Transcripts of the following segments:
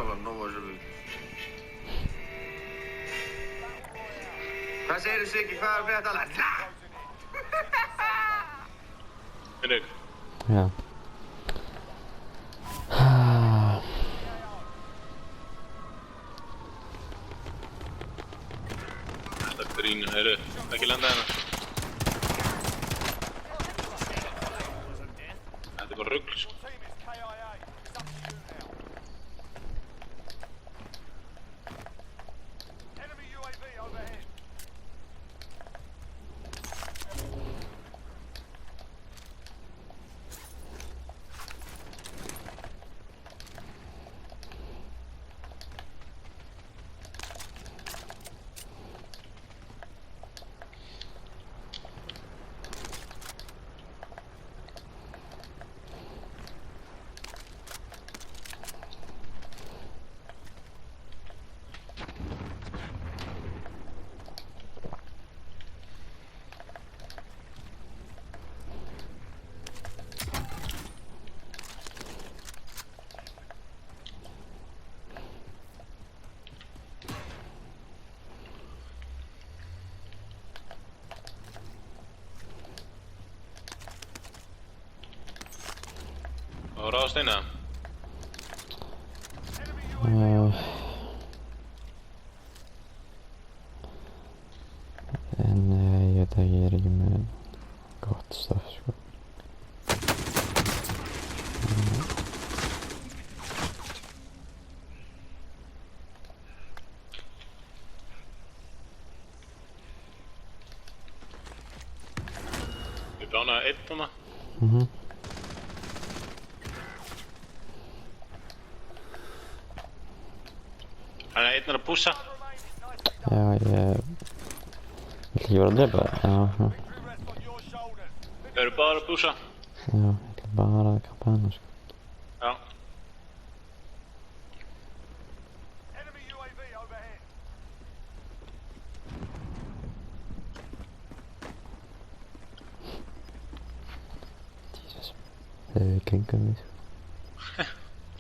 rosalega nóg á þessu vík. Hvað segirðu Siggi, hvað er fyrir þetta? Henrik. Já. Þetta grínu, heyrðu, ekki landa hérna. Þetta bara rugl, sko. Og ráðast eina? Nei, ég veit ekki, ég er ekki með gott stöf, sko. Við bánaði einn þarna. Hann er einn að pússa. Já, ég... Vill ekki vera að drepa það? Já. Þau eru báðar að pússa. Já, ég ætla bara að kappa hana, sko. Já. Jesus. Þau kringum mig, sko.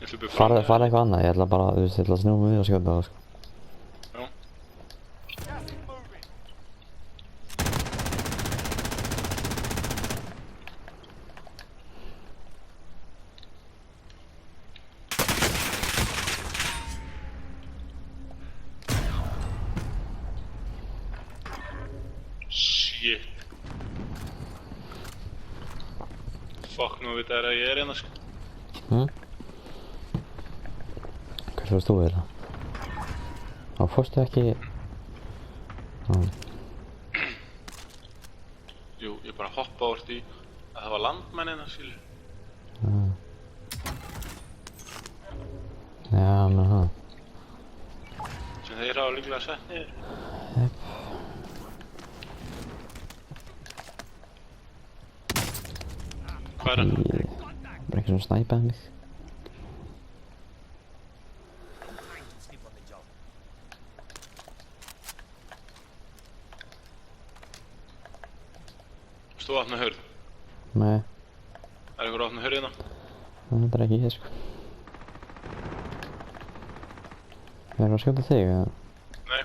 Ég hlupið Farðu eitthvað annað, ég ætla bara, þú veist, ég ætla að snúma við og skjóta það, sko. Já. Shit. Fuck, nú veit það að ég er hérna, sko. Hversu varst þú eiginlega? Þá fórstu ekki... Jú, ég bara hoppa úr því að það var landmenn hérna, skilur. Já, menn það. Sem þeir hafa líklega sett niður. Jep. Hvað er hann? Bara ekki svona snæpaði mig. Þú opna hurð. Nei, Er einhver að opna hurð hérna? það er ekki ég, sko. Ég að skjóta þig, eða? Nei.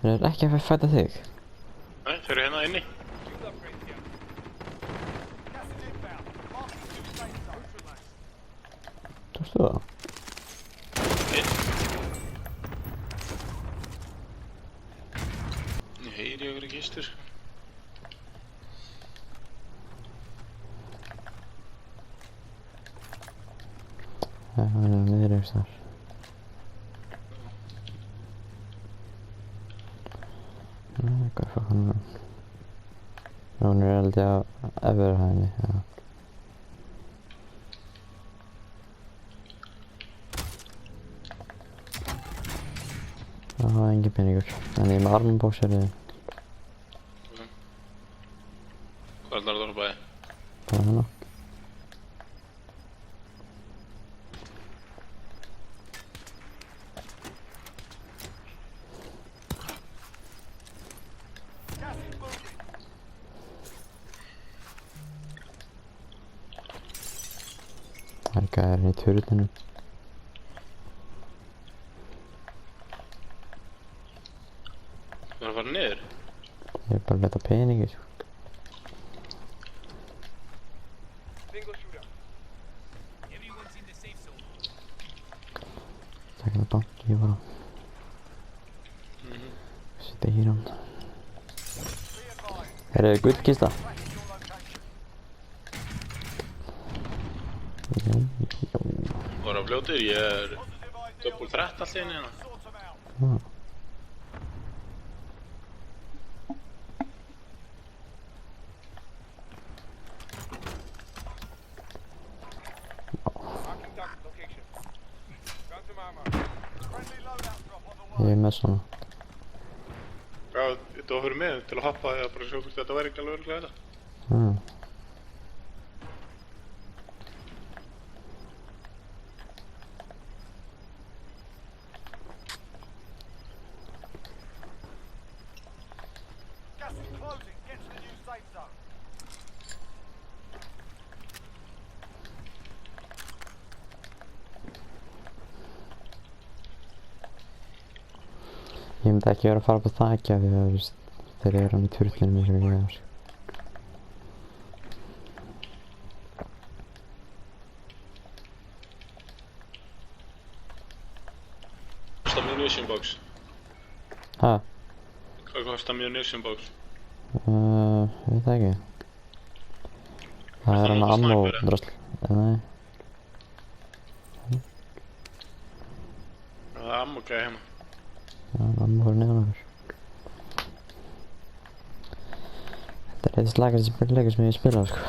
Þeir eru ekki að fæta þig. Nei, þeir eru hérna inni. Tókstu það? Einn. Ég heyri okkur í kistur. Það er niður einhvers þar. Nei, hvað fokk hann er? Hún er held ég á efurhæðinni, já. Það var engin peningur, en ég er með armbókseri. Hvað ætlar það að bæði? Bara hérna. gæðurinn í turninu. Þú að fara niður? Ég bara að leta peningi, sko. Það er banki bara. Sitta í hann. Það gullkista. Var að fljótur, ég double 13 allir inn hérna. Já. Ég er með svona. Já, þetta var fyrir mig til að hoppa eða bara sjá hvort þetta væri ekki alveg örugglega þetta. Já. Ég myndi ekki vera að fara upp á þakja því að þeir eru hann í turninu eins og ég er. Hvað kostar munition box? Ha? Hvað kostar munition box? Ég veit það ekki. Það er hann ammo drasl. Nei. Það er ammo gæði hérna. Já, ammo fyrir neðan okkur. Þetta er eitthvað slagast leikur sem ég spila, sko.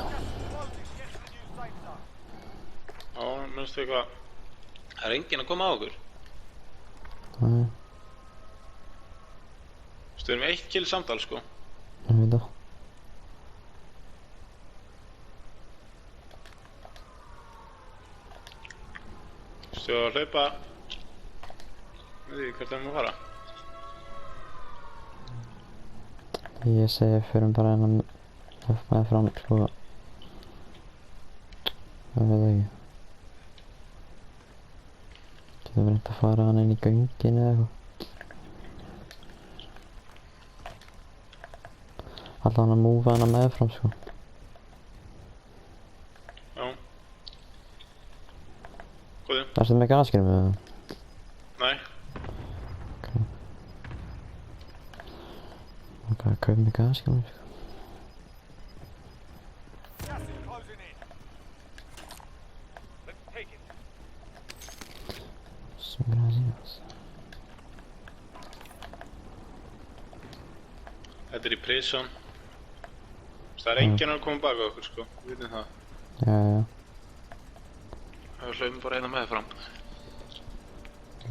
Já, minnstu eitthvað. Það er enginn að koma á okkur. Nei, Við erum 1 kill samtal, sko. ég veit það. Þú að hlaupa. Við því hvert erum við að fara. Ég segi fyrir bara hennan með fram, sko. Ég veit það ekki. Getum við reynt að fara hann inn í göngin eða eitthvað. Allan að múfa hana meðfram, sko. Já. Góði. Ertu með gaskrim eða? Nei. Ok, kaup mig gaskrim, sko. Sem gracias. Þetta er í prison. Það er enginn að koma baka okkur, sko. Við vitum það. Já, já. Við hlaupum bara hérna með fram.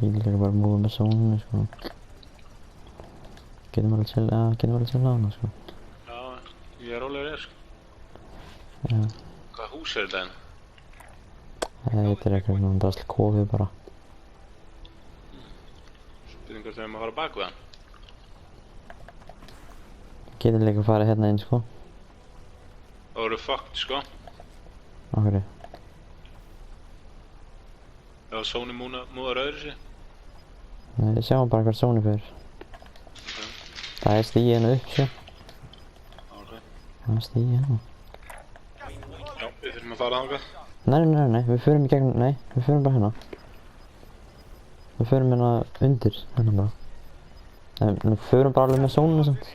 Ég vil líka bara múfa með sónunni, sko. Getum alveg til á hana, sko. Já, ég er rólegur sko. Já. Hvað hús er þetta enn? Þetta er eitthvað svona drasl kofi bara. Spurning hvort við erum að fara bak við hann. Getum líka farið hérna inn, sko. Það voru fucked, sko. Okkur. Það var Sony múðar öðru sig. Við sjáum bara hvert Sony fyrir. Það er stíð hérna upp, sjá. Ok. Það er stíð hérna. Já, við þurfum að fara þangað. Nei, við förum í gegnum, nei, við förum bara hérna. Við förum hérna undir, hérna bara. Nei, við förum bara alveg með Sony og sånt.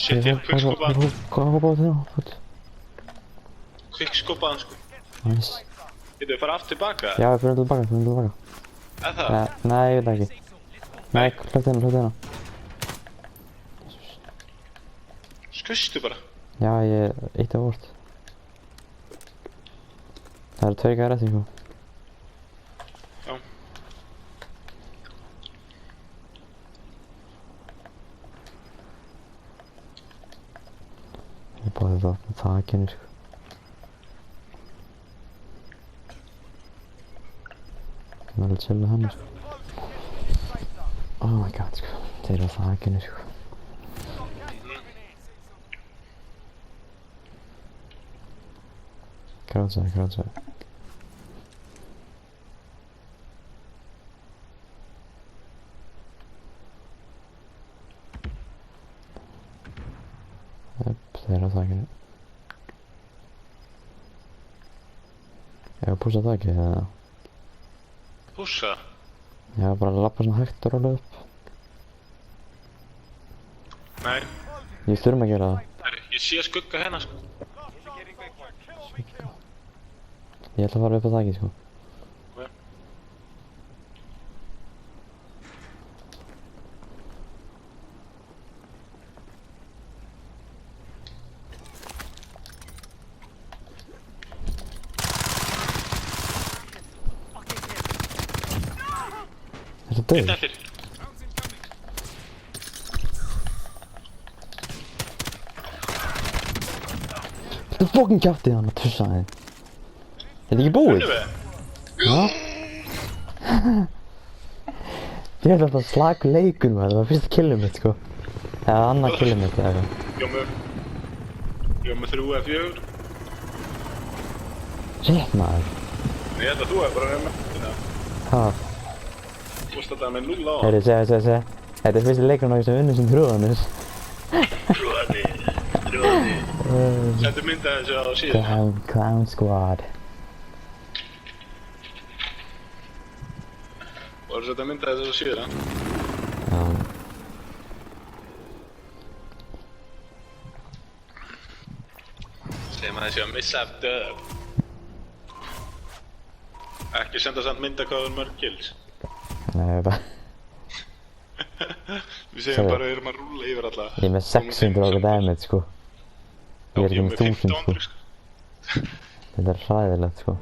Shit, ég kvikkskópa hann. Hvað hoppaðu þér? Kvikkskópa hann, sko. Nice. Getur við fara aftur tilbaka? Já, við förum tilbaka. Er það? Nei, ég veit það ekki. Nei, hljótt hérna. Skustu bara. Já, ég eitt af vort. Það eru 2 gæðar eftir, sko. Já. Það er alveg chill með henni, sko. Oh my god, sko. Þeir eru á þakinu, sko. Krátsaði. Þeir eru á þakinu. Ég var að pússa þakið, eða? Pússa? Ég var bara að lappa svona hægt og rólega upp. Nei. Ég þurfum að gera það. Herri, ég sé skugga hérna, sko. Ég ætla að fara upp á þakið, sko. Ok. Ertu döður? Einn eftir. Þú fokkin kjáttið hann að tussa þig. Er þetta ekki búið? Unnum við? Já. Ég ætla að slaka leikur maður, það var fyrsta killið mitt, sko. Eða annað killið mitt, eða eitthvað. Ég var með 3 eða 4. Rétt maður. Ég held að þú hefði bara verið með þetta. Hvað? Þú veist að það með 0 á. Heyrðu, segja. Þetta er fyrsta leikurinn á sem vinnur sem trúðanir. Trúðandi. Sendu mynda þessu á síðan. Clown Squad. Voru þetta mynda þessu á síðan? Já. Segjum að þessi að missa af döð. Ekki senda samt mynda hvað er mörg kills. Nei, bara... Við segjum bara að við erum að rúlla yfir alla. Ég er með 600 okkar damage, sko. Ég er ekki með 1000, sko. Þetta er hræðilegt, sko.